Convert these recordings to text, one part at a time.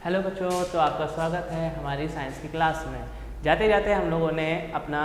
Hello बच्चों, तो आपका स्वागत है हमारी साइंस की क्लास में। जाते जाते हम लोगों ने अपना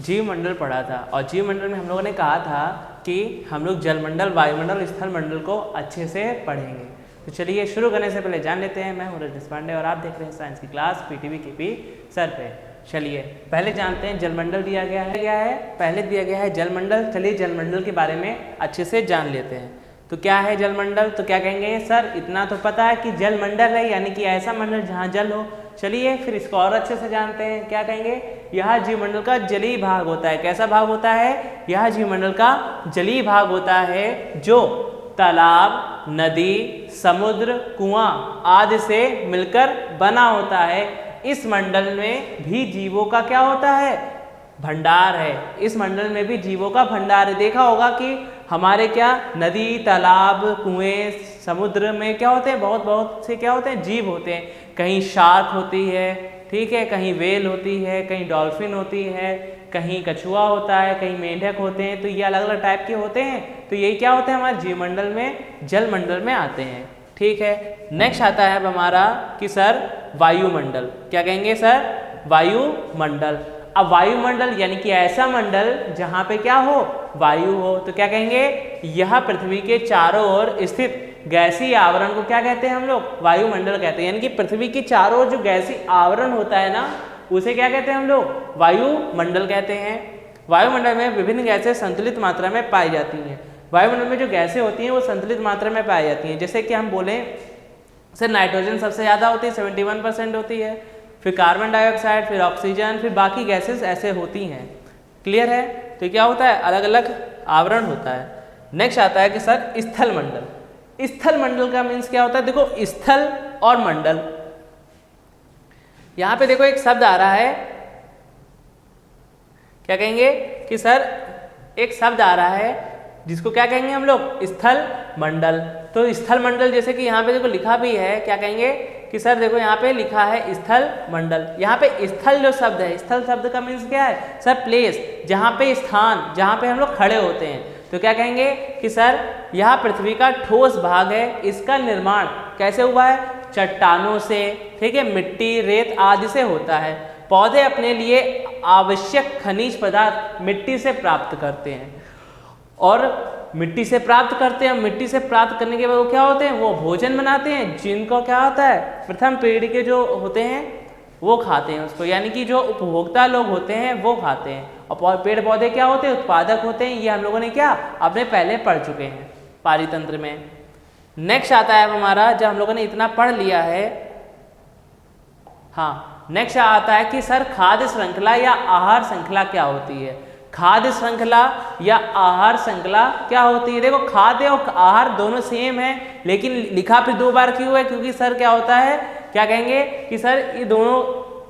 जीवमंडल पढ़ा था और जीवमंडल में हम लोगों ने कहा था कि हम लोग जलमंडल, वायुमंडल, स्थल मंडल को अच्छे से पढ़ेंगे। तो चलिए शुरू करने से पहले जान लेते हैं। मैं हूँ रजनीश पांडे और आप देख रहे हैं साइंस की क्लास पीटीवी केपी सर पे। चलिए पहले जानते हैं जलमंडल दिया गया है पहले दिया गया है जलमंडल। चलिए जलमंडल के बारे में अच्छे से जान लेते हैं। तो क्या है जलमंडल? तो क्या कहेंगे सर, इतना तो पता है कि जलमंडल है यानी कि ऐसा मंडल जहाँ जल हो। चलिए फिर इसको और अच्छे से जानते हैं। क्या कहेंगे? यह जीवमंडल का जलीय भाग होता है। कैसा भाग होता है? यह जीवमंडल का जलीय भाग होता है जो तालाब, नदी, समुद्र, कुआं आदि से मिलकर बना होता है। इस मंडल में भी जीवों का क्या होता है? भंडार है। इस मंडल में भी जीवों का भंडार है। देखा होगा कि हमारे क्या नदी, तालाब, कुएं, समुद्र में क्या होते हैं? बहुत से क्या होते हैं? जीव होते हैं। कहीं शार्क होती है, ठीक है, कहीं वेल होती है, कहीं डॉल्फिन होती है, कहीं कछुआ होता है, कहीं मेंढक होते हैं। तो ये अलग अलग टाइप के होते हैं। तो यही क्या होते हैं? हमारे जीवमंडल में, जलमंडल में आते हैं। ठीक है, नेक्स्ट आता है अब हमारा कि सर वायुमंडल। क्या कहेंगे सर? वायुमंडल। अब वायुमंडल यानी कि ऐसा मंडल जहाँ पे क्या हो? वायु हो। तो क्या कहेंगे? यह पृथ्वी के चारों ओर स्थित गैसीय आवरण को क्या कहते हैं हम लोग? वायुमंडल कहते हैं। यानी कि पृथ्वी के चारों ओर जो गैसीय आवरण होता है ना, उसे क्या कहते हैं हम लोग? वायुमंडल कहते हैं। वायुमंडल में विभिन्न गैसें संतुलित मात्रा में पाई जाती हैं। वायुमंडल में जो गैसें होती हैं वो संतुलित मात्रा में पाई जाती हैं। जैसे कि हम बोलें सर, नाइट्रोजन सबसे ज़्यादा होती है, 71% होती है, फिर कार्बन डाइऑक्साइड, फिर ऑक्सीजन, फिर बाकी गैसेस ऐसे होती हैं। क्लियर है? तो क्या होता है? अलग अलग आवरण होता है। नेक्स्ट आता है कि सर स्थल मंडल। स्थल मंडल का मीन्स क्या होता है? देखो, स्थल और मंडल, यहाँ पे देखो एक शब्द आ रहा है। क्या कहेंगे कि सर एक शब्द आ रहा है जिसको क्या कहेंगे हम लोग? स्थल मंडल। तो स्थल मंडल जैसे कि यहाँ पे देखो लिखा भी है। क्या कहेंगे कि सर देखो यहाँ पे लिखा है स्थल मंडल। यहाँ पे स्थल जो शब्द है, स्थल शब्द का मीन्स क्या है सर? प्लेस, जहाँ पे स्थान, जहाँ पे हम लोग खड़े होते हैं। तो क्या कहेंगे कि सर यह पृथ्वी का ठोस भाग है। इसका निर्माण कैसे हुआ है? चट्टानों से, ठीक है, मिट्टी, रेत आदि से होता है। पौधे अपने लिए आवश्यक खनिज पदार्थ मिट्टी से प्राप्त करते हैं और मिट्टी से प्राप्त करते हैं। मिट्टी से प्राप्त करने के बाद वो क्या होते हैं? वो भोजन बनाते हैं, जिनको क्या होता है? प्रथम पीढ़ी के जो होते हैं वो खाते हैं उसको, यानी कि जो उपभोक्ता लोग होते हैं वो खाते हैं। और पेड़ पौधे क्या होते हैं? उत्पादक होते हैं। ये हम लोगों ने क्या अपने पहले पढ़ चुके हैं पारितंत्र में। नेक्स्ट आता है हमारा, जब हम लोगों ने इतना पढ़ लिया है, हाँ, नेक्स्ट आता है कि सर खाद्य श्रृंखला या आहार श्रृंखला क्या होती है? खाद्य श्रृंखला या आहार श्रृंखला क्या होती है? देखो, खाद्य और आहार दोनों सेम है, लेकिन लिखा फिर दो बार क्यों है? क्योंकि सर क्या होता है, क्या कहेंगे कि सर ये दोनों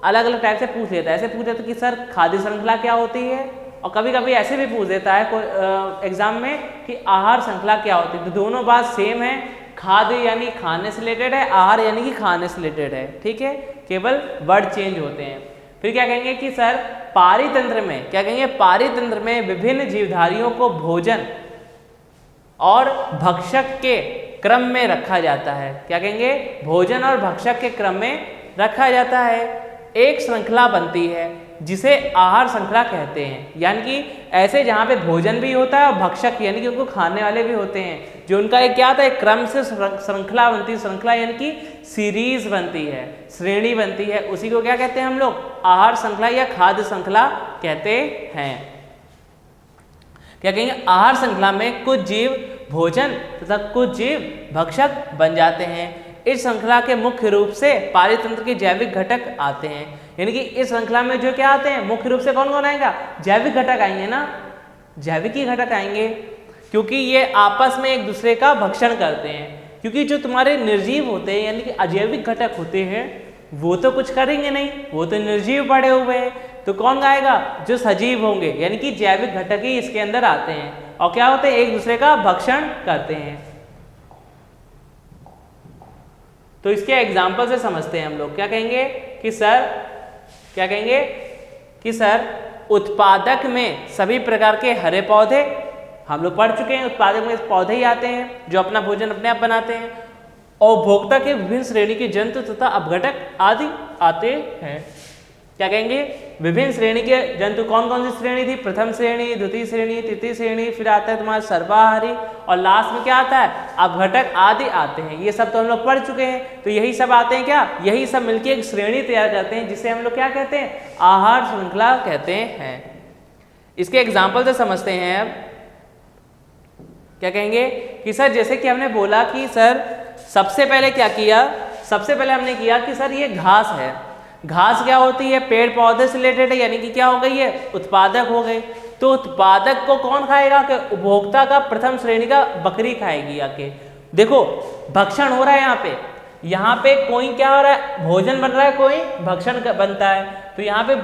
अलग अलग टाइप से पूछ लेता है। ऐसे पूछ लेता है कि सर खाद्य श्रृंखला क्या होती है, और कभी कभी ऐसे भी पूछ देता है एग्जाम में कि आहार श्रृंखला क्या होती है। तो दोनों बात सेम है। खाद्य यानी खाने से रिलेटेड है, आहार यानी कि खाने से रिलेटेड है। ठीक है, केवल वर्ड चेंज होते हैं। फिर क्या कहेंगे कि सर पारितंत्र में, क्या कहेंगे? पारितंत्र में विभिन्न जीवधारियों को भोजन और भक्षक के क्रम में रखा जाता है। क्या कहेंगे? भोजन और भक्षक के क्रम में रखा जाता है। एक श्रृंखला बनती है जिसे आहार श्रृंखला कहते हैं। यानी कि ऐसे जहाँ पे भोजन भी होता है और भक्षक यानी कि उनको खाने वाले भी होते हैं, जो उनका एक क्या आता है? क्रम से श्रृंखला बनती है। श्रृंखला यानी कि सीरीज बनती है, श्रेणी बनती है। उसी को क्या कहते हैं हम लोग? आहार श्रृंखला या खाद्य श्रृंखला कहते हैं। क्या कहेंगे? आहार श्रृंखला में कुछ जीव भोजन तथा कुछ जीव भक्षक बन जाते हैं। इस श्रृंखला के मुख्य रूप से पारितंत्र के जैविक घटक आते हैं। यानी कि इस श्रृंखला में जो क्या आते हैं? मुख्य रूप से कौन कौन आएगा? जैविक घटक आएंगे ना, जैविक ही घटक आएंगे, क्योंकि ये आपस में एक दूसरे का भक्षण करते हैं। क्योंकि जो तुम्हारे निर्जीव होते हैं यानी कि अजैविक घटक होते हैं, वो तो कुछ करेंगे नहीं, वो तो निर्जीव पड़े हुए हैं। तो कौन गाएगा? जो सजीव होंगे, यानी कि जैविक घटक ही इसके अंदर आते हैं और क्या होते हैं? एक दूसरे का भक्षण करते हैं। तो इसके एग्जाम्पल से समझते हैं हम लोग। क्या कहेंगे कि सर, क्या कहेंगे कि सर उत्पादक में सभी प्रकार के हरे पौधे, हम लोग पढ़ चुके हैं, उत्पादक में पौधे ही आते हैं जो अपना भोजन अपने आप बनाते हैं, और उपभोक्ता के विभिन्न श्रेणी के जंतु तथा अपघटक आदि आते हैं। क्या कहेंगे? विभिन्न श्रेणी के जंतु। कौन कौन सी श्रेणी थी? प्रथम श्रेणी, द्वितीय श्रेणी, तृतीय श्रेणी, फिर आता है तुम्हारा सर्वाहारी, और लास्ट में क्या आता है? अपघटक आदि आते हैं। ये सब तो हम लोग पढ़ चुके हैं। तो यही सब आते हैं क्या? यही सब मिलकर एक श्रेणी तैयार करते हैं, जिसे हम लोग क्या कहते हैं? आहार श्रृंखला कहते हैं। इसके एग्जाम्पल से समझते हैं। अब क्या कहेंगे कि सर जैसे कि हमने बोला कि सर सबसे पहले क्या किया? सबसे पहले हमने किया कि सर ये घास है। घास क्या होती है? पेड़ पौधे से रिलेटेड है, यानी कि क्या हो गई है? उत्पादक हो गई। तो उत्पादक को कौन खाएगा? कि उपभोक्ता का प्रथम श्रेणी का बकरी खाएगी आके। देखो भक्षण हो रहा है यहाँ पे कोई क्या हो रहा है? भोजन बन रहा है, कोई भक्षण बनता है। तो यहाँ पे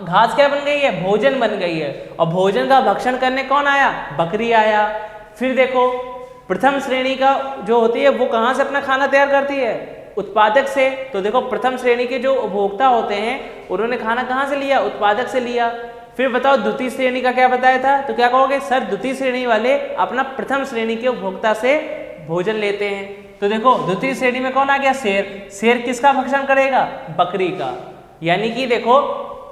घास क्या बन गई है? भोजन बन गई है। और भोजन का भक्षण करने कौन आया? बकरी आया। फिर देखो प्रथम श्रेणी का जो होती है वो कहाँ से अपना खाना तैयार करती है? उत्पादक से। तो देखो प्रथम श्रेणी के जो उपभोक्ता होते हैं उन्होंने खाना कहाँ से लिया? उत्पादक से लिया। फिर बताओ द्वितीय श्रेणी का क्या बताया था? तो क्या कहोगे? सर द्वितीय श्रेणी वाले अपना प्रथम श्रेणी के उपभोक्ता से भोजन लेते हैं। तो देखो द्वितीय श्रेणी में कौन आ गया? शेर। शेर किसका भक्षण करेगा? बकरी का। यानी कि देखो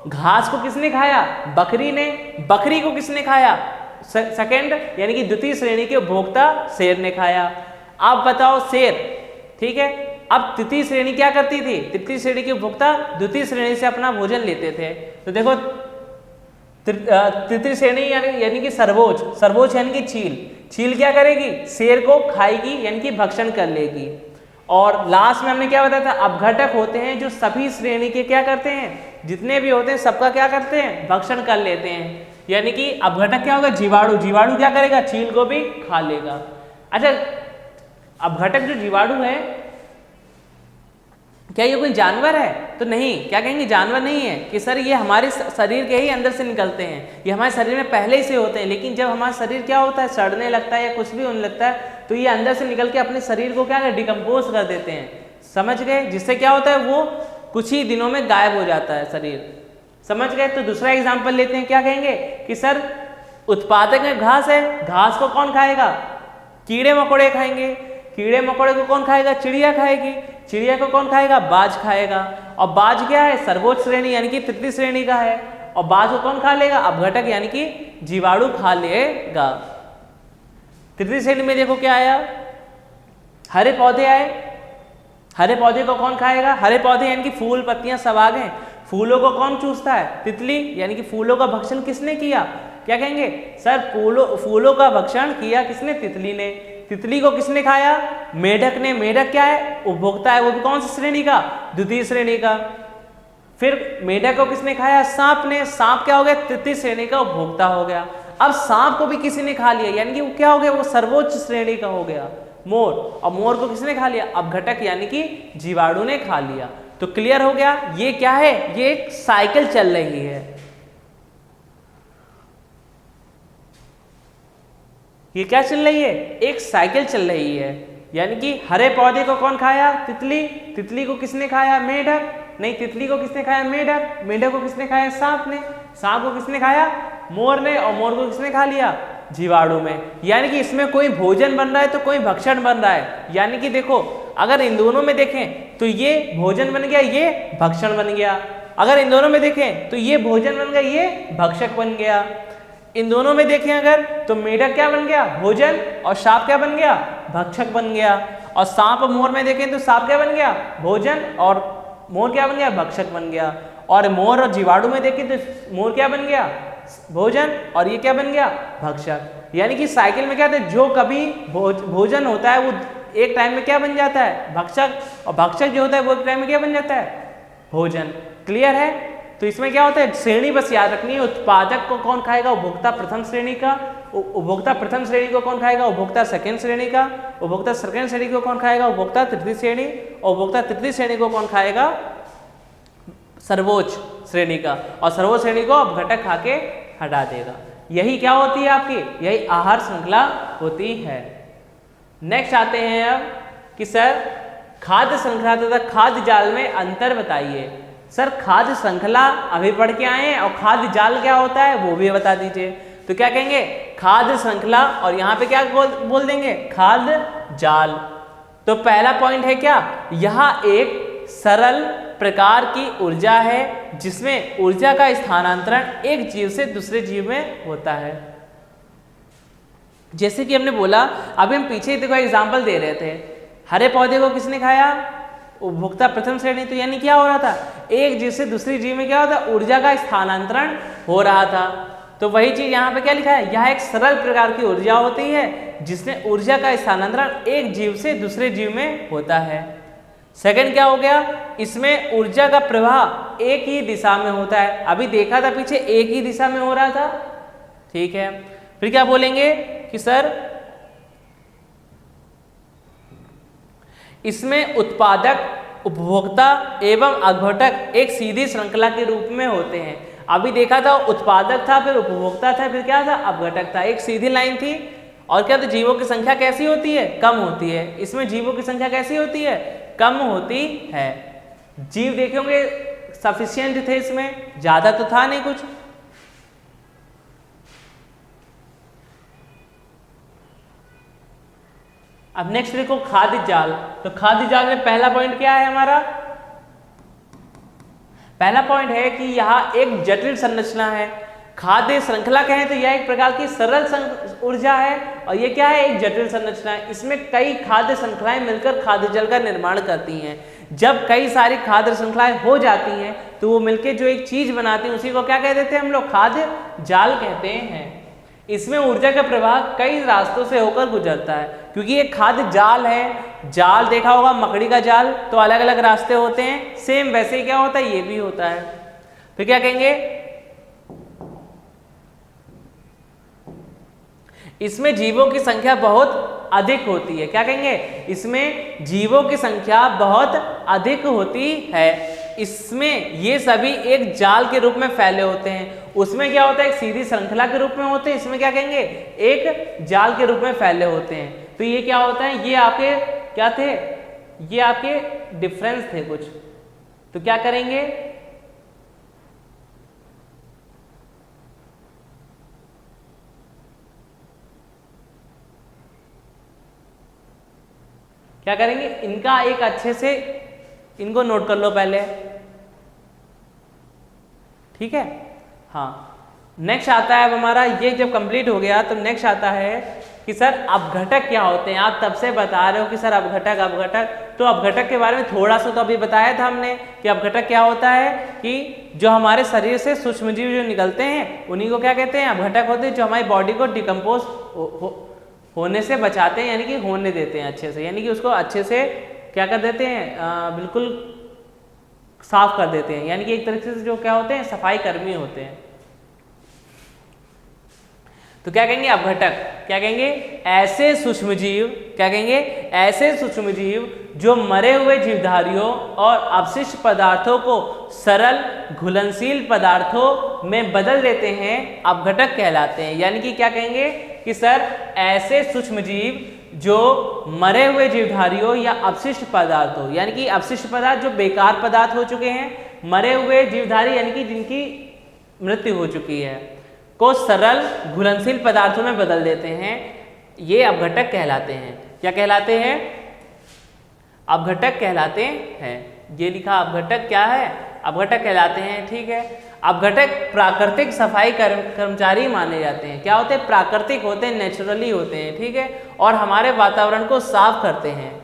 घास को किसने खाया? बकरी ने। बकरी को किसने खाया? सेकंड यानी कि द्वितीय श्रेणी के उपभोक्ता शेर ने खाया। अब बताओ शेर, ठीक है, अब तृतीय श्रेणी क्या करती थी? तृतीय श्रेणी के उपभोक्ता द्वितीय श्रेणी से अपना भोजन लेते थे। तो देखो तृतीय श्रेणी यानी कि सर्वोच्च, सर्वोच्च यानी कि चील। चील क्या करेगी? शेर को खाएगी, यानी कि भक्षण कर लेगी। और लास्ट में हमने क्या बताया था? अपघटक होते हैं जो सभी श्रेणी के क्या करते हैं? जितने भी होते हैं सबका क्या करते हैं? भक्षण कर लेते हैं। यानी कि अपघटक क्या होगा? जीवाणु। जीवाणु क्या करेगा? चील को भी खा लेगा। अच्छा, अपघटक जो जीवाणु है क्या ये कोई जानवर है? तो नहीं। क्या कहेंगे? जानवर नहीं है कि सर ये हमारे शरीर के ही अंदर से निकलते हैं, ये हमारे शरीर में पहले ही से होते हैं। लेकिन जब हमारा शरीर क्या होता है? सड़ने लगता है या कुछ भी होने लगता है, तो ये अंदर से निकल के अपने शरीर को क्या डिकम्पोज कर देते हैं। समझ गए? जिससे क्या होता है? वो कुछ ही दिनों में गायब हो जाता है शरीर। समझ गए? तो दूसरा एग्जाम्पल लेते हैं। क्या कहेंगे कि सर उत्पादक में घास है, घास को कौन खाएगा? कीड़े मकोड़े खाएंगे। कीड़े मकोड़े को कौन खाएगा? चिड़िया खाएगी। चिड़िया को कौन खाएगा? बाज खाएगा। और बाज क्या है? सर्वोच्च श्रेणी यानी कि तृतीय श्रेणी का है। और बाज को कौन खा लेगा? अपघटक यानी कि जीवाणु खा लेगा। तृतीय श्रेणी में देखो क्या आया? हरे पौधे आए। हरे पौधे को कौन खाएगा? हरे पौधे यानी कि फूल पत्तियां सब आ गए। फूलों को कौन चूसता है? तितली। यानी कि फूलों का भक्षण किसने किया? क्या कहेंगे? सर फूलों का भक्षण किया किसने? तितली ने। तितली को किसने खाया? मेढक ने। मेढक क्या है? उपभोक्ता है, वो भी कौन सी श्रेणी का? द्वितीय श्रेणी का। फिर मेढक को किसने खाया? सांप ने। सांप क्या हो गया? तृतीय श्रेणी का उपभोक्ता हो गया। अब सांप को भी किसी ने खा लिया, यानी कि वो क्या हो गया? वो सर्वोच्च श्रेणी का हो गया। मोर। और मोर को किसने खा लिया? अपघटक यानी कि जीवाणु ने खा लिया। तो क्लियर हो गया? ये क्या है? ये एक साइकिल चल रही है। ये क्या चल रही है? एक साइकिल चल रही है। यानी कि हरे पौधे को कौन खाया? तितली। तितली को किसने खाया? मेढक। नहीं, तितली को किसने खाया? मेढक। मेढक को किसने खाया? सांप ने। सांप को किसने खाया? मोर ने। और मोर को किसने खा लिया? जीवाणु में। यानी कि इसमें कोई भोजन बन रहा है तो कोई भक्षण बन रहा है। यानी कि देखो अगर इन दोनों में देखें तो ये भोजन बन गया, ये भक्षण बन गया। अगर इन दोनों में देखें तो ये भोजन बन गया, ये भक्षक बन गया। इन दोनों में देखें अगर तो मेढक क्या बन गया? भोजन। और सांप क्या बन गया? भक्षक बन गया। और सांप और मोर में देखें तो सांप क्या बन गया? भोजन। और मोर क्या बन गया? भक्षक बन गया। और मोर और जीवाणु में देखें तो मोर क्या बन गया? भोजन। और ये क्या बन गया? भक्षक। यानी कि साइकिल में क्या होता है? जो कभी भोजन होता है वो एक टाइम में क्या बन जाता है? भक्षक। और भक्षक जो होता है वो एक टाइम में क्या बन जाता है? भोजन। क्लियर है? तो इसमें क्या होता है? श्रेणी बस याद रखनी है। उत्पादक को कौन खाएगा? उपभोक्ता प्रथम श्रेणी का। उपभोक्ता प्रथम श्रेणी को कौन खाएगा? उपभोक्ता सेकंड श्रेणी का। उपभोक्ता सेकंड श्रेणी को कौन खाएगा? उपभोक्ता तृतीय श्रेणी। और उपभोक्ता तृतीय श्रेणी को कौन खाएगा? सर्वोच्च श्रेणी का। और सर्वोच्च श्रेणी को अपघटक खा के हटा देगा। यही क्या होती है आपकी? यही आहार श्रृंखला होती है। नेक्स्ट आते हैं अब कि सर खाद्य श्रृंखला तथा खाद्य जाल में अंतर बताइए। सर खाद्य श्रृंखला अभी पढ़ के आए हैं और खाद्य जाल क्या होता है वो भी बता दीजिए। तो क्या कहेंगे? खाद्य श्रृंखला और यहाँ पे क्या बोल देंगे? खाद्य जाल। तो पहला पॉइंट है क्या, यहाँ एक सरल प्रकार की ऊर्जा है जिसमें ऊर्जा का स्थानांतरण एक जीव से दूसरे जीव में होता है। जैसे कि हमने बोला, अभी हम पीछे देखो एग्जांपल दे रहे थे, हरे पौधे को किसने खाया, उपभोक्ता प्रथम श्रेणी। तो यानी क्या हो रहा था, एक जीव से दूसरी जीव में क्या होता है, ऊर्जा का स्थानांतरण हो रहा था। तो वही चीज यहाँ पे क्या लिखा है, यह एक सरल प्रकार की ऊर्जा होती है जिसमें ऊर्जा का स्थानांतरण एक जीव से दूसरे जीव में होता है। सेकंड क्या हो गया, इसमें ऊर्जा का प्रवाह एक ही दिशा में होता है। अभी देखा था पीछे एक ही दिशा में हो रहा था, ठीक है। फिर क्या बोलेंगे कि सर इसमें उत्पादक, उपभोक्ता एवं अपघटक एक सीधी श्रृंखला के रूप में होते हैं। अभी देखा था उत्पादक था, फिर उपभोक्ता था, फिर क्या था, अपघटक था, एक सीधी लाइन थी। और क्या, तो जीवों की संख्या कैसी होती है, कम होती है। इसमें जीवों की संख्या कैसी होती है, कम होती है। जीव देखेंगे सफिशिएंट थे, इसमें ज्यादा तो था नहीं कुछ। अब नेक्स्ट देखो खाद्य जाल। तो खाद्य जाल में पहला पॉइंट क्या है हमारा, पहला पॉइंट है कि यहाँ एक जटिल संरचना है। खाद्य श्रृंखला कहें तो यह एक प्रकार की सरल ऊर्जा है, और ये क्या है, एक जटिल संरचना है। इसमें कई खाद्य श्रृंखलाएं मिलकर खाद्य जल का निर्माण करती हैं। जब कई सारी खाद्य श्रृंखलाएं हो जाती हैं तो वो मिलकर जो एक चीज बनाती हैं उसी को क्या कह देते हैं हम लोग, खाद्य जाल कहते हैं। इसमें ऊर्जा का प्रवाह कई रास्तों से होकर गुजरता है, क्योंकि ये खाद्य जाल है। जाल देखा होगा, मकड़ी का जाल, तो अलग अलग रास्ते होते हैं, सेम वैसे ही क्या होता है, ये भी होता है। फिर क्या कहेंगे, इसमें जीवों की संख्या बहुत अधिक होती है। क्या कहेंगे, इसमें जीवों की संख्या बहुत अधिक होती है। इसमें ये सभी एक जाल के रूप में फैले होते हैं। उसमें क्या होता है, एक सीधी श्रृंखला के रूप में होते हैं, इसमें क्या कहेंगे, एक जाल के रूप में फैले होते हैं। तो ये क्या होता है, ये आपके क्या थे, ये आपके डिफरेंस थे कुछ। तो क्या करेंगे, क्या करेंगे, इनका एक अच्छे से इनको नोट कर लो पहले, ठीक है। हाँ, नेक्स्ट आता है अब हमारा, ये जब कंप्लीट हो गया तो नेक्स्ट आता है कि सर अपघटक क्या होते हैं। आप तब से बता रहे हो कि सर अपघटक अपघटक, तो अपघटक के बारे में थोड़ा सा तो अभी बताया था हमने कि अपघटक क्या होता है, कि जो हमारे शरीर से सूक्ष्मजीव जो निकलते हैं उन्हीं को क्या कहते हैं, अपघटक होते हैं, जो हमारी बॉडी को डिकम्पोज होने से बचाते हैं, यानी कि होने देते हैं अच्छे से, यानी कि उसको अच्छे से क्या कर देते हैं, बिल्कुल साफ कर देते हैं। यानी कि एक तरीके से जो क्या होते हैं, सफाई कर्मी होते हैं। तो क्या कहेंगे, अपघटक क्या कहेंगे, ऐसे सूक्ष्मजीव, क्या कहेंगे, ऐसे सूक्ष्मजीव जो मरे हुए जीवधारियों और अवशिष्ट पदार्थों को सरल घुलनशील पदार्थों में बदल देते हैं, अपघटक कहलाते हैं। यानी कि क्या कहेंगे कि सर ऐसे सूक्ष्मजीव जो मरे हुए जीवधारियों या अपशिष्ट पदार्थों, यानी कि अपशिष्ट पदार्थ जो बेकार पदार्थ हो चुके हैं, मरे हुए जीवधारी यानी कि जिनकी मृत्यु हो चुकी है, को सरल घुलनशील पदार्थों में बदल देते हैं, ये अपघटक कहलाते हैं। क्या कहलाते हैं, अपघटक कहलाते हैं। ये लिखा अपघटक क्या है, अपघटक कहलाते हैं, ठीक है। अपघटक प्राकृतिक सफाई कर्मचारी माने जाते हैं। क्या होते हैं, प्राकृतिक होते हैं, नेचुरली होते हैं, ठीक है, और हमारे वातावरण को साफ करते हैं।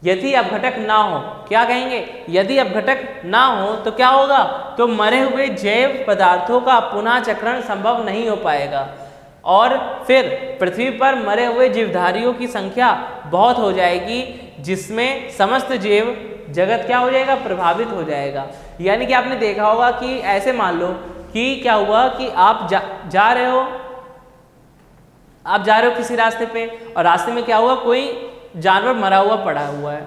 यदि अपघटक ना हो, क्या कहेंगे, यदि अपघटक ना हो तो क्या होगा, तो मरे हुए जैव पदार्थों का पुनः चक्रण संभव नहीं हो पाएगा, और फिर पृथ्वी पर मरे हुए जीवधारियों की संख्या बहुत हो जाएगी, जिसमें समस्त जीव जगत क्या हो जाएगा, प्रभावित हो जाएगा। यानी कि आपने देखा होगा कि ऐसे मान लो कि क्या हुआ कि आप जा रहे हो किसी रास्ते पे, और रास्ते में क्या हुआ, कोई जानवर मरा हुआ पड़ा हुआ है।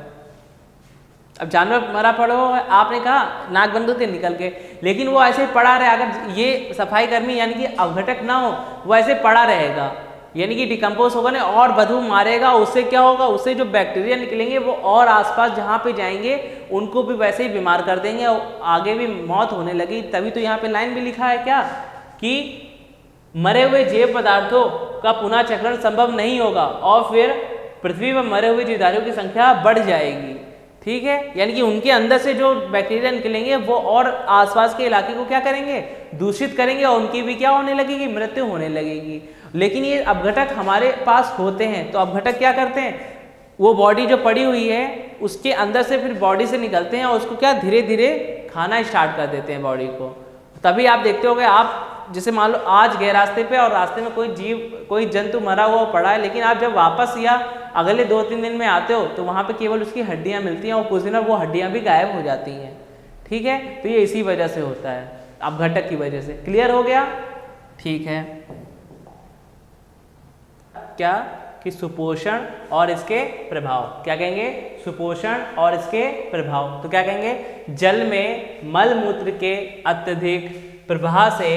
अब जानवर मरा पड़ा हुआ है, आपने कहा नाक बंद होते निकल के, लेकिन वो ऐसे पड़ा रहे। अगर ये सफाई कर्मी यानी कि अपघटक ना हो, वो ऐसे पड़ा रहेगा, यानी कि डिकम्पोज होगा नहीं, और बदबू मारेगा। उससे क्या होगा, उससे जो बैक्टीरिया निकलेंगे वो और आसपास जहाँ पे जाएंगे उनको भी वैसे ही बीमार कर देंगे, और आगे भी मौत होने लगी। तभी तो यहाँ पे लाइन भी लिखा है क्या, कि मरे हुए जैव पदार्थों का पुनः चक्रण संभव नहीं होगा, और फिर पृथ्वी पर मरे हुए जीवधारियों की संख्या बढ़ जाएगी। ठीक है, यानी कि उनके अंदर से जो बैक्टीरिया निकलेंगे वो और आसपास के इलाके को क्या करेंगे, दूषित करेंगे और उनकी भी क्या होने लगेगी, मृत्यु होने लगेगी। लेकिन ये अपघटक हमारे पास होते हैं, तो अपघटक क्या करते हैं, वो बॉडी जो पड़ी हुई है उसके अंदर से फिर बॉडी से निकलते हैं और उसको क्या धीरे धीरे खाना स्टार्ट कर देते हैं बॉडी को। तभी आप देखते होगे, आप जैसे मान लो आज गए रास्ते पे और रास्ते में कोई जंतु मरा हुआ पड़ा है, लेकिन आप जब वापस या अगले 2-3 दिन में आते हो तो वहाँ पे केवल उसकी हड्डियाँ मिलती हैं और कुछ दिन में वो हड्डियाँ भी गायब हो जाती हैं। ठीक है, तो ये इसी वजह से होता है, अपघटक की वजह से। क्लियर हो गया? ठीक है। क्या कि सुपोषण और इसके प्रभाव, क्या कहेंगे, सुपोषण और इसके प्रभाव। तो क्या कहेंगे, जल में मल मूत्र के अत्यधिक प्रवाह से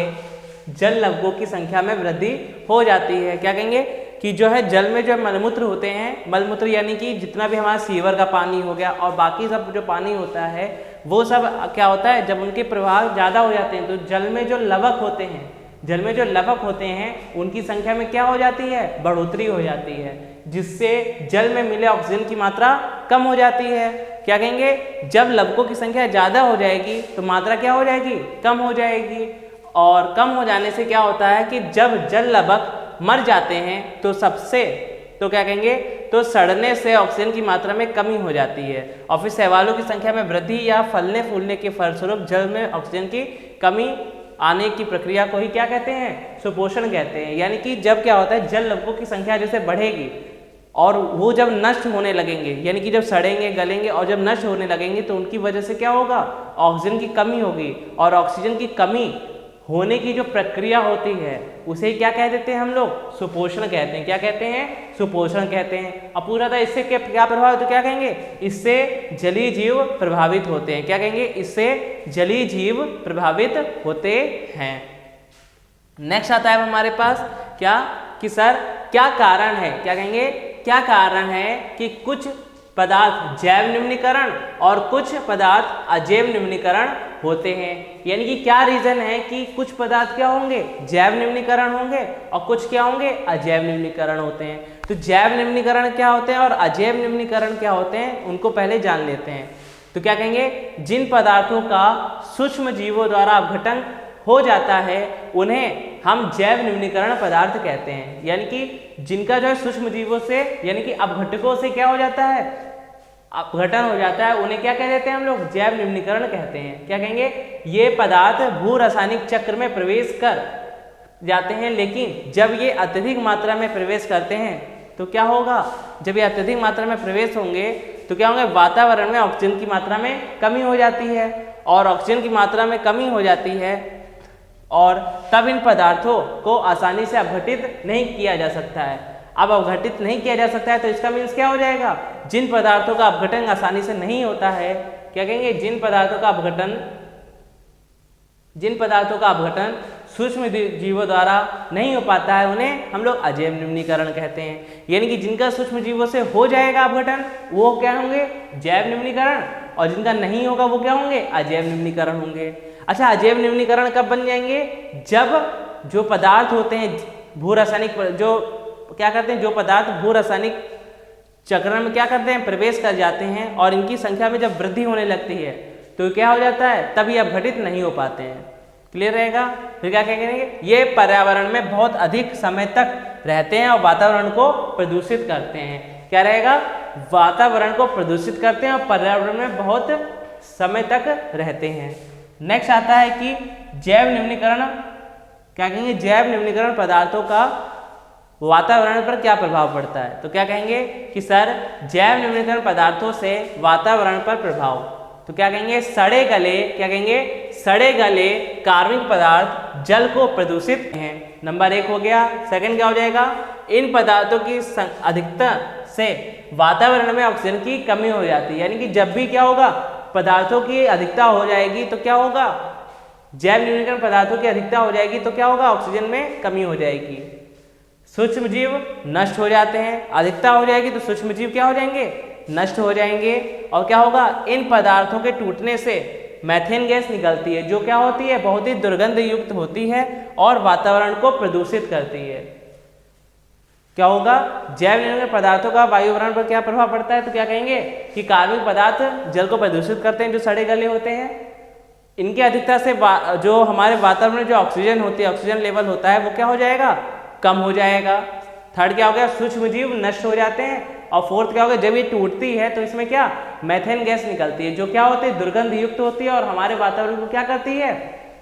जल लवकों की संख्या में वृद्धि हो जाती है। क्या कहेंगे कि जो है जल में जो मलमूत्र होते हैं, मलमूत्र यानी कि जितना भी हमारा सीवर का पानी हो गया और बाकी सब जो पानी होता है वो सब क्या होता है, जब उनके प्रवाह ज़्यादा हो जाते हैं तो जल में जो लवक होते हैं, जल में जो लवक होते हैं उनकी संख्या में क्या हो जाती है, बढ़ोतरी हो जाती है, जिससे जल में मिले ऑक्सीजन की मात्रा कम हो जाती है। क्या कहेंगे, जब लवकों की संख्या ज़्यादा हो जाएगी तो मात्रा क्या हो जाएगी, कम हो जाएगी। और कम हो जाने से क्या होता है कि जब जल लवक मर जाते हैं तो क्या कहेंगे, तो सड़ने से ऑक्सीजन की मात्रा में कमी हो जाती है और फिर शैवालों की संख्या में वृद्धि या फलने फूलने के फलस्वरूप जल में ऑक्सीजन की कमी आने की प्रक्रिया को ही क्या कहते हैं, सुपोषण कहते हैं। यानी कि जब क्या होता है, जल लवकों की संख्या जैसे बढ़ेगी और वो जब नष्ट होने लगेंगे, यानी कि जब सड़ेंगे गलेंगे और जब नष्ट होने लगेंगे तो उनकी वजह से क्या होगा, ऑक्सीजन की कमी होगी और ऑक्सीजन की कमी होने की जो प्रक्रिया होती है उसे क्या कह देते हैं हम लोग, सुपोषण कहते हैं। क्या कहते हैं, सुपोषण कहते हैं। अब पूरा था इससे क्या प्रभाव, तो क्या कहेंगे, इससे जलीय जीव प्रभावित होते हैं। क्या कहेंगे, इससे जलीय जीव प्रभावित होते हैं। नेक्स्ट आता है हमारे पास क्या कि सर क्या कारण है, क्या कहेंगे, क्या कारण है कि कुछ पदार्थ जैव निम्नीकरण और कुछ पदार्थ अजैव निम्नीकरण होते हैं। यानी कि क्या रीजन है कि कुछ पदार्थ क्या होंगे, जैव निम्नीकरण होंगे और कुछ क्या होंगे, अजैव निम्नीकरण होते हैं। तो जैव निम्नीकरण क्या होते हैं और अजैव निम्नीकरण क्या होते हैं, उनको पहले जान लेते हैं। तो क्या कहेंगे, जिन पदार्थों का सूक्ष्म जीवों द्वारा अपघटन हो जाता है उन्हें हम जैव निम्नीकरण पदार्थ कहते हैं। यानी कि जिनका जो है सूक्ष्म जीवों से यानी कि अपघटकों से क्या हो जाता है, अपघटन हो जाता है, उन्हें क्या कह देते हैं हम लोग, जैव निम्नीकरण कहते हैं। क्या कहेंगे, ये पदार्थ भू रासायनिक चक्र में प्रवेश कर जाते हैं, लेकिन जब ये अत्यधिक मात्रा में प्रवेश करते हैं तो क्या होगा, जब ये अत्यधिक मात्रा में प्रवेश होंगे तो क्या होंगे, वातावरण में ऑक्सीजन की मात्रा में कमी हो जाती है और ऑक्सीजन की मात्रा में कमी हो जाती है और तब इन पदार्थों को आसानी से अपघटित नहीं किया जा सकता है। अब अपघटित नहीं किया जा सकता है तो इसका मीन्स क्या हो जाएगा, जिन पदार्थों का अपघटन आसानी से नहीं होता है, क्या कहेंगे, जिन पदार्थों का अपघटन सूक्ष्म जीवों द्वारा नहीं हो पाता है उन्हें हम लोग अजैव निम्नीकरण कहते हैं। यानी कि जिनका सूक्ष्म जीवों से हो जाएगा अपघटन वो क्या होंगे, जैव निम्नीकरण, और जिनका नहीं होगा वो क्या होंगे, अजैव निम्नीकरण होंगे। अच्छा, अजैव निम्नीकरण कब बन जाएंगे, जब जो पदार्थ होते हैं भू रासायनिक, जो क्या करते हैं, जो पदार्थ भू रासायनिक चक्र में क्या करते हैं, प्रवेश कर जाते हैं और इनकी संख्या में जब वृद्धि होने लगती है तो क्या हो जाता है, तब ये अपघटित नहीं हो पाते हैं। क्लियर रहेगा। फिर क्या कहेंगे, ये पर्यावरण में बहुत अधिक समय तक रहते हैं और वातावरण को प्रदूषित करते हैं। क्या रहेगा, वातावरण को प्रदूषित करते हैं और पर्यावरण में बहुत समय तक रहते हैं। नेक्स्ट आता है कि जैव निम्नीकरण, क्या कहेंगे, जैव निम्नीकरण पदार्थों का वातावरण पर क्या प्रभाव पड़ता है। तो क्या कहेंगे कि सर जैव निम्नीकरण पदार्थों से वातावरण पर प्रभाव, तो क्या कहेंगे, सड़े गले, क्या कहेंगे, सड़े गले कार्बनिक पदार्थ जल को प्रदूषित हैं। नंबर 1 हो गया। सेकंड क्या हो जाएगा, इन पदार्थों की अधिकता से वातावरण में ऑक्सीजन की कमी हो जाती है। यानी कि जब भी क्या होगा, पदार्थों की अधिकता हो जाएगी तो क्या होगा, जैव निम्नीकरण पदार्थों की अधिकता हो जाएगी तो क्या होगा, ऑक्सीजन में कमी हो जाएगी, सूक्ष्म जीव नष्ट हो जाते हैं। अधिकता हो जाएगी तो सूक्ष्म जीव क्या हो जाएंगे, नष्ट हो जाएंगे। और क्या होगा, इन पदार्थों के टूटने से मैथेन गैस निकलती है जो क्या होती है, बहुत ही दुर्गंध युक्त होती है और वातावरण को प्रदूषित करती है। क्या होगा, जैव निम्नलिखित पदार्थों का वायुवरण पर क्या प्रभाव पड़ता है, तो क्या कहेंगे कि कार्बनिक पदार्थ जल को प्रदूषित करते हैं, जो सड़े गले होते हैं। इनकी अधिकता से जो हमारे वातावरण में जो ऑक्सीजन होती है, ऑक्सीजन लेवल होता है वो क्या हो जाएगा, कम हो जाएगा। थर्ड क्या हो गया, सूक्ष्म जीव नष्ट हो जाते हैं। और फोर्थ क्या होगा, जब ये टूटती है तो इसमें क्या मैथेन गैस निकलती है, जो क्या होती है, दुर्गंध युक्त होती है और हमारे वातावरण को क्या करती है,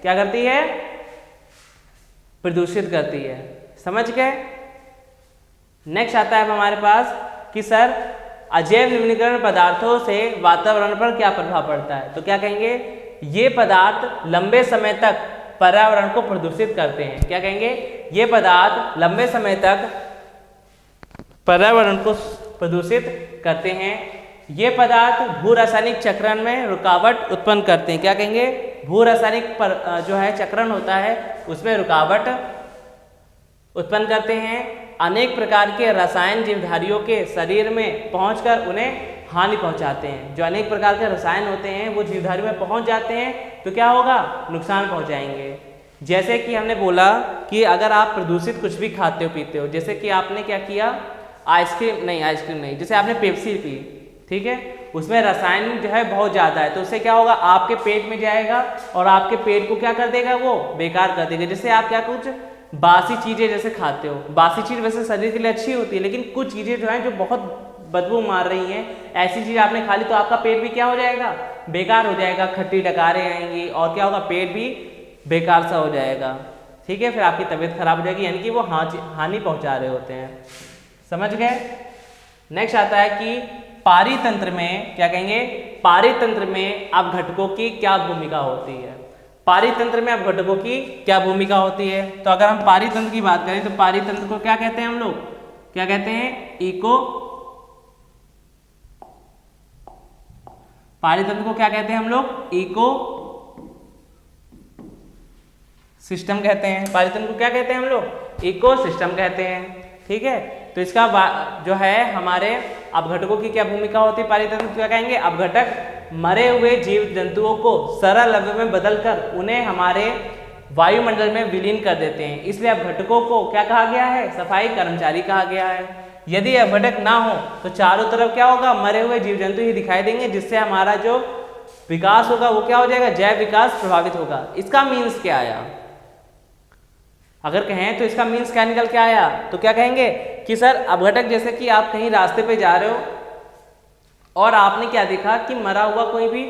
क्या करती है, प्रदूषित करती है। समझ गए। नेक्स्ट आता है हमारे पास कि सर अजैव निम्नीकरण पदार्थों से वातावरण पर क्या प्रभाव पड़ता है, तो क्या कहेंगे, ये पदार्थ लंबे समय तक पर्यावरण को प्रदूषित करते हैं। क्या कहेंगे, ये पदार्थ लंबे समय तक पर्यावरण को प्रदूषित करते हैं। ये पदार्थ भू रासायनिक चक्रण में रुकावट उत्पन्न करते हैं। क्या कहेंगे, भू रासायनिक जो है चक्रण होता है उसमें रुकावट उत्पन्न करते हैं। अनेक प्रकार के रसायन जीवधारियों के शरीर में पहुंचकर उन्हें हानि पहुंचाते हैं। जो अनेक प्रकार के रसायन होते हैं वो जीवधारियों में पहुंच जाते हैं तो क्या होगा, नुकसान पहुंचाएंगे। जैसे कि हमने बोला कि अगर आप प्रदूषित कुछ भी खाते हो पीते हो, जैसे कि आपने क्या किया, आइसक्रीम नहीं, जैसे आपने पेप्सी पी, ठीक है, उसमें रसायन जो है बहुत ज़्यादा है, तो उससे क्या होगा, आपके पेट में जाएगा और आपके पेट को क्या कर देगा, वो बेकार कर देगा। जैसे आप क्या कुछ बासी चीज़ें जैसे खाते हो, बासी चीज़ वैसे शरीर के लिए अच्छी होती है, लेकिन कुछ चीज़ें जो हैं जो बहुत बदबू मार रही हैं, ऐसी चीज़ आपने खा ली तो आपका पेट भी क्या हो जाएगा, बेकार हो जाएगा, खट्टी डकारें आएंगी और क्या होगा, पेट भी बेकार सा हो जाएगा। ठीक है, फिर आपकी तबीयत खराब हो जाएगी, यानी कि वो हानि पहुंचा रहे होते हैं। समझ गए। नेक्स्ट आता है कि पारितंत्र में, क्या कहेंगे, पारितंत्र में अपघटकों की क्या भूमिका होती है। पारितंत्र में अपघटकों की क्या भूमिका होती है, तो अगर हम पारितंत्र की बात करें तो पारितंत्र को क्या कहते हैं हम लोग, क्या कहते हैं, इको, पारितंत्र को क्या कहते हैं हम लोग, इको सिस्टम कहते हैं। पारितंत्र को क्या कहते हैं हम लोग, इको सिस्टम कहते हैं। ठीक है, तो इसका जो है हमारे अपघटकों की क्या भूमिका होती है, पारितंत्र क्या कहेंगे, अपघटक मरे हुए जीव जंतुओं को सरल लवण में बदलकर उन्हें हमारे वायुमंडल में विलीन कर देते हैं। इसलिए अपघटकों को क्या कहा गया है, सफाई कर्मचारी कहा गया है। यदि अपघटक ना हो तो चारों तरफ क्या होगा, मरे हुए जीव जंतु ही दिखाई देंगे, जिससे हमारा जो विकास होगा वो क्या हो जाएगा, जैव विकास प्रभावित होगा। इसका मीन्स क्या आया, अगर कहें तो इसका मीन्स क्या निकल के आया, तो क्या कहेंगे कि सर अपघटक, जैसे कि आप कहीं रास्ते पे जा रहे हो और आपने क्या देखा कि मरा हुआ कोई भी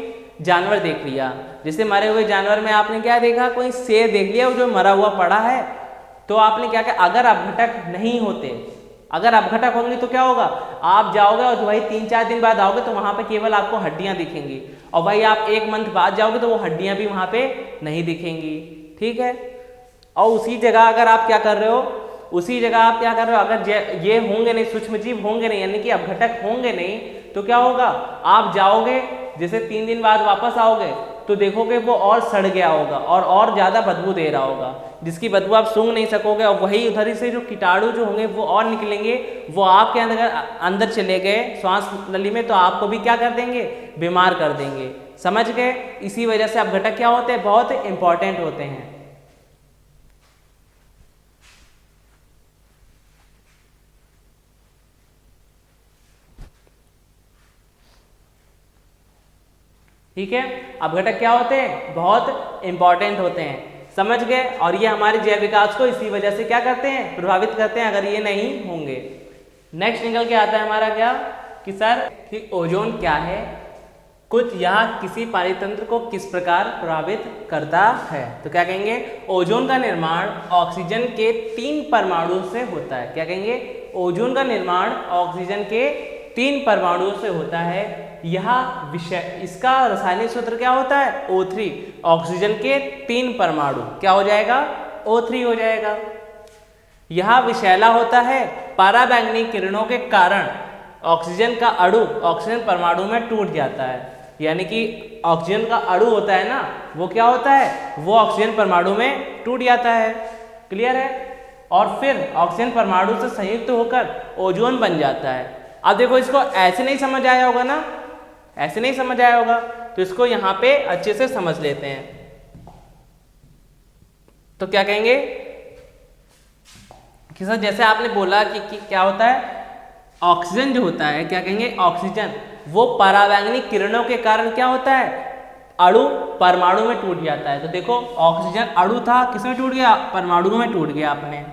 जानवर देख लिया, जैसे मरे हुए जानवर में आपने क्या देखा, कोई शेर देख लिया जो मरा हुआ पड़ा है, तो आपने क्या कहा, अगर अपघटक नहीं होते, अगर अपघटक होंगे तो क्या होगा, आप जाओगे और वही 3-4 दिन बाद आओगे तो वहां पे केवल आपको हड्डियां दिखेंगी, और भाई आप 1 मंथ बाद जाओगे तो वो हड्डियां भी वहां पे नहीं दिखेंगी। ठीक है, और उसी जगह अगर आप क्या कर रहे हो, उसी जगह आप क्या कर रहे हो, अगर ये होंगे नहीं, सूक्ष्म जीव होंगे नहीं, यानी कि अपघटक होंगे नहीं, तो क्या होगा, आप जाओगे, जैसे 3 दिन बाद वापस आओगे तो देखोगे वो और सड़ गया होगा और ज़्यादा बदबू दे रहा होगा, जिसकी बदबू आप सूंघ नहीं सकोगे, और वही उधर से जो कीटाणु जो होंगे वो और निकलेंगे, वो आपके अंदर चले गए श्वास नली में, तो आपको भी क्या कर देंगे, बीमार कर देंगे। समझ गए। इसी वजह से अपघटक क्या होते हैं, बहुत इंपॉर्टेंट होते हैं। ठीक है, अपघटक क्या होते हैं, बहुत इंपॉर्टेंट होते हैं। समझ गए। और ये हमारे जैव विकास को इसी वजह से क्या करते हैं, प्रभावित करते हैं, अगर ये नहीं होंगे। नेक्स्ट निकल के आता है हमारा क्या कि सर कि ओजोन क्या है, कुछ यह किसी पारितंत्र को किस प्रकार प्रभावित करता है। तो क्या कहेंगे, ओजोन का निर्माण ऑक्सीजन के 3 परमाणुओं से होता है। क्या कहेंगे, ओजोन का निर्माण ऑक्सीजन के 3 परमाणुओं से होता है। यह विषय, इसका रासायनिक सूत्र क्या होता है, O3। ऑक्सीजन के 3 परमाणु क्या हो जाएगा, O3 हो जाएगा। यह विषैला होता है, पराबैंगनी किरणों के कारण ऑक्सीजन का अणु ऑक्सीजन परमाणु में टूट जाता है। यानी कि ऑक्सीजन का अणु होता है ना, वो क्या होता है, वो ऑक्सीजन परमाणु में टूट जाता है। क्लियर है। और फिर ऑक्सीजन परमाणु से संयुक्त होकर ओजोन बन जाता है। अब देखो, इसको ऐसे नहीं समझ आया होगा ना, ऐसे नहीं समझ आया होगा, तो इसको यहाँ पे अच्छे से समझ लेते हैं। तो क्या कहेंगे कि सर जैसे आपने बोला कि क्या होता है, ऑक्सीजन जो होता है, क्या कहेंगे, ऑक्सीजन वो परावैंगनी किरणों के कारण क्या होता है, अणु परमाणु में टूट जाता है। तो देखो ऑक्सीजन अणु था, किसमें टूट गया, परमाणु में टूट गया आपने,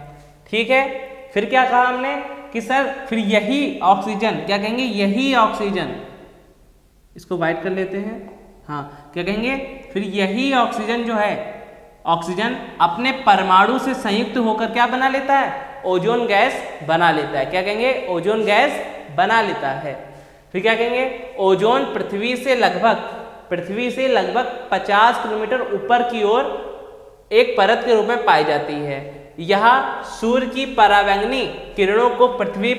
ठीक है। फिर क्या कहा हमने कि सर फिर यही ऑक्सीजन, क्या कहेंगे, यही ऑक्सीजन, इसको वाइट कर लेते हैं, हाँ, क्या कहेंगे, फिर यही ऑक्सीजन जो है, ऑक्सीजन अपने परमाणु से संयुक्त होकर क्या बना लेता है, ओजोन गैस बना लेता है। क्या कहेंगे, ओजोन गैस बना लेता है। फिर क्या कहेंगे, ओजोन पृथ्वी से लगभग 50 किलोमीटर ऊपर की ओर एक परत के रूप में पाई जाती है। यह सूर्य की परावैंगनी किरणों को पृथ्वी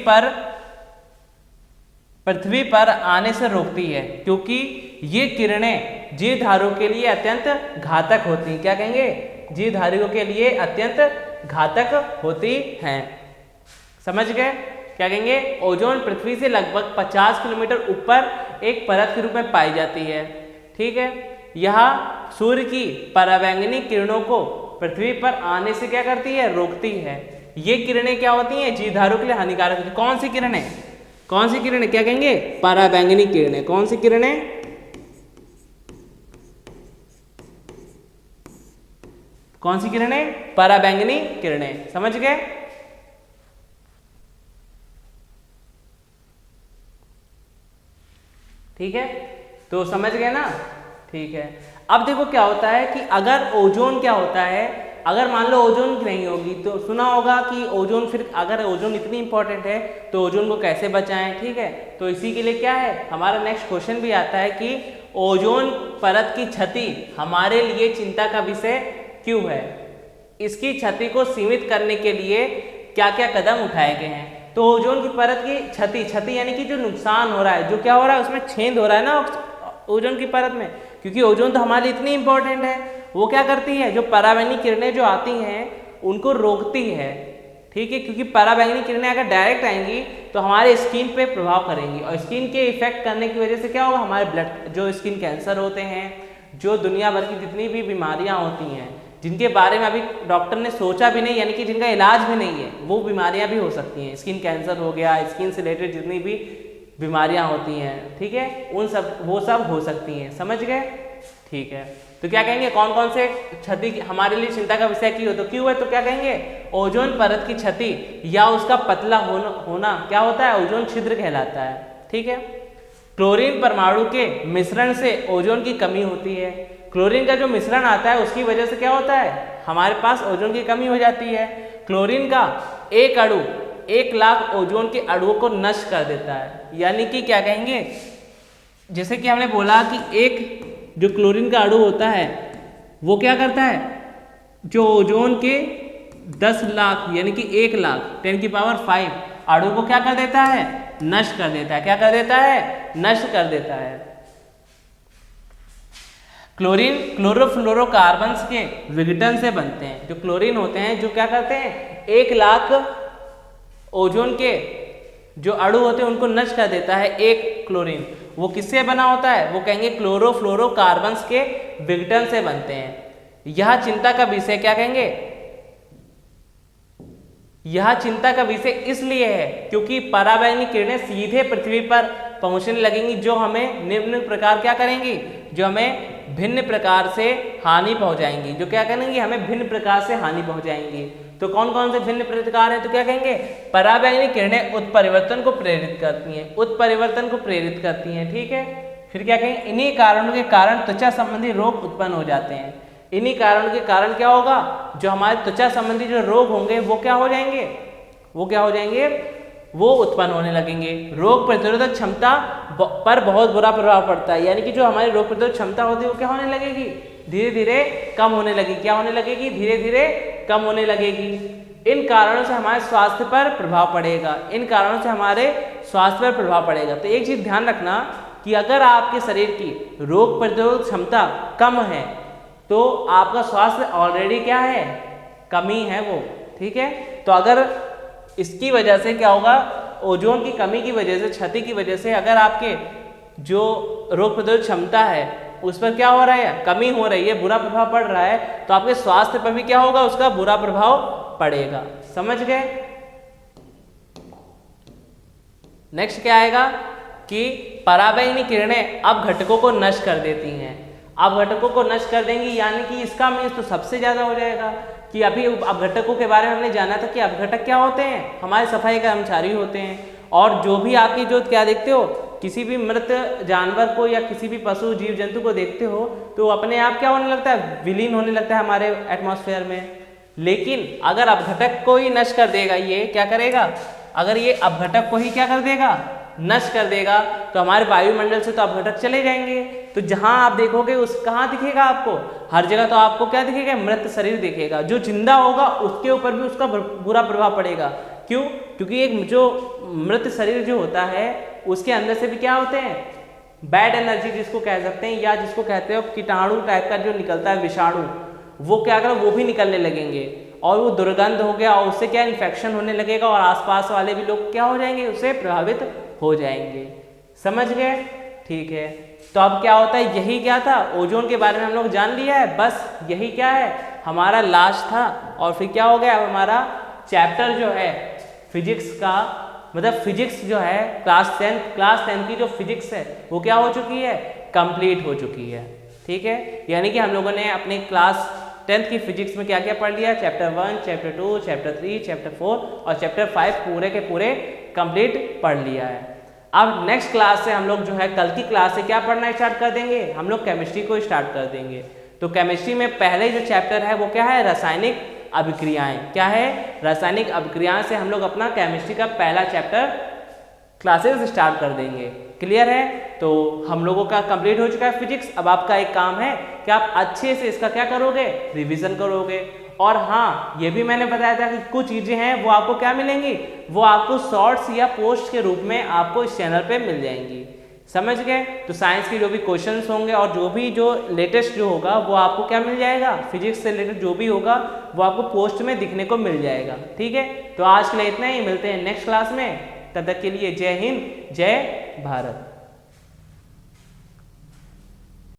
पर आने से रोकती है, क्योंकि ये किरणें जीवधारियों के लिए अत्यंत घातक होती हैं। क्या कहेंगे, जीवधारियों के लिए अत्यंत घातक होती हैं। समझ गए, क्या कहेंगे, ओजोन पृथ्वी से लगभग 50 किलोमीटर ऊपर एक परत के रूप में पाई जाती है, ठीक है। यह सूर्य की परावैंगनी किरणों को पृथ्वी पर आने से क्या करती है, रोकती है। ये किरणें क्या होती हैं, जीवधारियों के लिए हानिकारक होती है। कौन सी किरणें, कौन सी किरणें, क्या कहेंगे, परावैंगनी किरणें। कौन सी किरणें, कौन सी किरणें, परावैंगनी किरणें। समझ गए, ठीक है, तो समझ गए ना, ठीक है। अब देखो क्या होता है कि अगर ओजोन, क्या होता है, अगर मान लो ओजोन नहीं होगी, तो सुना होगा कि ओजोन, फिर अगर ओजोन इतनी इंपॉर्टेंट है तो ओजोन को कैसे बचाएं, ठीक है। तो इसी के लिए क्या है, हमारा नेक्स्ट क्वेश्चन भी आता है कि ओजोन परत की क्षति हमारे लिए चिंता का विषय क्यों है, इसकी क्षति को सीमित करने के लिए क्या क्या कदम उठाए गए हैं। तो ओजोन की परत की क्षति यानी कि जो नुकसान हो रहा है, जो क्या हो रहा है, उसमें छेद हो रहा है ना ओजोन की परत में, क्योंकि ओजोन तो हमारे लिए इतनी इंपॉर्टेंट है, वो क्या करती है, जो परावैंगनी किरणें जो आती हैं उनको रोकती है, ठीक है। क्योंकि परावैंगनी किरणें अगर डायरेक्ट आएंगी तो हमारे स्किन पे प्रभाव करेंगी, और स्किन के इफेक्ट करने की वजह से क्या होगा, हमारे ब्लड, जो स्किन कैंसर होते हैं, जो दुनिया भर की जितनी भी बीमारियां होती हैं, जिनके बारे में अभी डॉक्टर ने सोचा भी नहीं, यानी कि जिनका इलाज भी नहीं है, वो बीमारियां भी हो सकती हैं। स्किन कैंसर हो गया, स्किन से रिलेटेड जितनी भी बीमारियां होती हैं, ठीक है, वो सब हो सकती हैं। समझ गए, ठीक है। तो क्या कहेंगे, कौन कौन से क्षति हमारे लिए चिंता का विषय क्यों, तो क्यों है, तो क्या कहेंगे, ओजोन परत की क्षति या उसका पतला होना क्या होता है, ओजोन छिद्र कहलाता है, ठीक है। क्लोरीन परमाणु के मिश्रण से ओजोन की कमी होती है। क्लोरीन का जो मिश्रण आता है उसकी वजह से क्या होता है, हमारे पास ओजोन की कमी हो जाती है। क्लोरीन का एक अणु 1 लाख ओजोन के अणुओं को नष्ट कर देता है, यानी कि क्या कहेंगे, जैसे कि हमने बोला कि एक जो क्लोरीन का अणु होता है वो क्या करता है, जो ओजोन के 10 लाख यानी कि 1 लाख 10⁵ अणु को क्या कर देता है, नष्ट कर देता है। क्या कर देता है, नष्ट कर देता है। क्लोरीन क्लोरोफ्लोरोकार्बन्स के विघटन से बनते हैं। जो क्लोरीन होते हैं, जो क्या करते हैं, 1 लाख ओजोन के जो अणु होते हैं उनको नष्ट कर देता है एक क्लोरीन। वो किससे बना होता है, वो कहेंगे क्लोरोफ्लोरोकार्बन्स के विघटन से बनते हैं। यह चिंता का विषय, क्या कहेंगे, यह चिंता का विषय इसलिए है क्योंकि परावैंगनी किरणें सीधे पृथ्वी पर पहुंचने लगेंगी, जो हमें निम्न प्रकार क्या करेंगी, जो हमें भिन्न प्रकार से हानि पहुंचाएंगी। जो क्या करेंगी, हमें भिन्न प्रकार से हानि पहुंचाएंगी। तो कौन कौन से भिन्न प्रकार हैं, तो क्या कहेंगे, परावैंगनी किरणें उत्परिवर्तन को प्रेरित करती हैं, उत्परिवर्तन को प्रेरित करती हैं, ठीक है। फिर क्या कहेंगे, इन्हीं कारणों के कारण त्वचा संबंधी रोग उत्पन्न हो जाते हैं। इन्हीं कारणों के कारण क्या होगा, जो हमारे त्वचा संबंधी जो रोग होंगे वो क्या हो जाएंगे, वो क्या हो जाएंगे, वो उत्पन्न होने लगेंगे। रोग प्रतिरोधक क्षमता पर बहुत बुरा प्रभाव पड़ता है, यानी कि जो हमारी रोग प्रतिरोधक क्षमता होती है वो क्या होने लगेगी, धीरे धीरे कम होने लगेगी। क्या होने लगेगी, धीरे धीरे कम होने लगेगी। इन कारणों से हमारे स्वास्थ्य पर प्रभाव पड़ेगा, इन कारणों से हमारे स्वास्थ्य पर प्रभाव पड़ेगा। तो एक चीज ध्यान रखना कि अगर आपके शरीर की रोग प्रतिरोधक क्षमता कम है तो आपका स्वास्थ्य ऑलरेडी क्या है, कमी है वो, ठीक है। तो अगर इसकी वजह से क्या होगा, ओजोन की कमी की वजह से, क्षति की वजह से अगर आपके जो रोग प्रतिरोधक क्षमता है उस पर क्या हो रहा है, कमी हो रही है, बुरा प्रभाव पड़ रहा है, तो आपके स्वास्थ्य पर भी क्या होगा, उसका बुरा प्रभाव पड़ेगा। समझ गए, नेक्स्ट क्या आएगा कि पराबैंगनी किरणें अपघटकों को नष्ट कर देती हैं। अपघटकों को नष्ट कर देंगी यानी कि इसका मीन्स तो सबसे ज़्यादा हो जाएगा कि अभी अपघटकों के बारे में हमने जाना था कि अपघटक क्या होते हैं, हमारे सफाई कर्मचारी होते हैं। और जो भी आपकी जो क्या देखते हो, किसी भी मृत जानवर को या किसी भी पशु जीव जंतु को देखते हो तो अपने आप क्या होने लगता है, विलीन होने लगता है हमारे एटमॉस्फेयर में। लेकिन अगर अपघटक को ही नष्ट कर देगा, ये क्या करेगा, अगर ये अपघटक को ही क्या कर देगा, नष्ट कर देगा, तो हमारे वायुमंडल से तो अपघटक चले जाएंगे। तो जहां आप देखोगे उस कहाँ दिखेगा आपको, हर जगह तो आपको क्या दिखेगा, मृत शरीर दिखेगा। जो जिंदा होगा उसके ऊपर भी उसका बुरा प्रभाव पड़ेगा। क्यों? क्योंकि एक जो मृत शरीर जो होता है उसके अंदर से भी क्या होते हैं, बैड एनर्जी जिसको कह सकते हैं, या जिसको कहते हो कीटाणु टाइप का जो निकलता है, विषाणु, वो क्या करें, वो भी निकलने लगेंगे और वो दुर्गंध हो गया और उससे क्या इन्फेक्शन होने लगेगा और आसपास वाले भी लोग क्या हो जाएंगे, उससे प्रभावित हो जाएंगे। समझ गए? ठीक है। तो अब क्या होता है, यही क्या था, ओजोन के बारे में हम लोग जान लिया है। बस यही क्या है, हमारा लास्ट था। और फिर क्या हो गया, हमारा चैप्टर जो है फिजिक्स का, मतलब फिजिक्स जो है क्लास 10 की जो फिजिक्स है वो क्या हो चुकी है, कंप्लीट हो चुकी है। ठीक है, यानी कि हम लोगों ने अपने क्लास 10th की फिजिक्स में क्या क्या पढ़ लिया, चैप्टर 1, चैप्टर 2, चैप्टर 3, चैप्टर 4 और चैप्टर 5 पूरे के पूरे कंप्लीट पढ़ लिया है। अब नेक्स्ट क्लास से हम लोग जो है कल की क्लास से क्या पढ़ना स्टार्ट कर देंगे, हम लोग केमिस्ट्री को स्टार्ट कर देंगे। तो केमिस्ट्री में पहले जो चैप्टर है वो क्या है, रासायनिक अभिक्रियाएं। क्या है, रासायनिक अभिक्रियाएं से हम लोग अपना केमिस्ट्री का पहला चैप्टर क्लासेस स्टार्ट कर देंगे। क्लियर है? तो हम लोगों का कंप्लीट हो चुका है फिजिक्स। अब आपका एक काम है कि आप अच्छे से इसका क्या करोगे, रिवीजन करोगे। और हाँ, ये भी मैंने बताया था कि कुछ चीजें हैं वो आपको क्या मिलेंगी, वो आपको शॉर्ट्स या पोस्ट के रूप में आपको इस चैनल पे मिल जाएंगी। समझ गए? तो साइंस की जो भी क्वेश्चंस होंगे और जो लेटेस्ट जो होगा वो आपको क्या मिल जाएगा, फिजिक्स से रिलेटेड जो भी होगा वो आपको पोस्ट में दिखने को मिल जाएगा। ठीक है, तो आज के लिए इतना ही, मिलते हैं नेक्स्ट क्लास में। तब तक के लिए जय हिंद, जय भारत।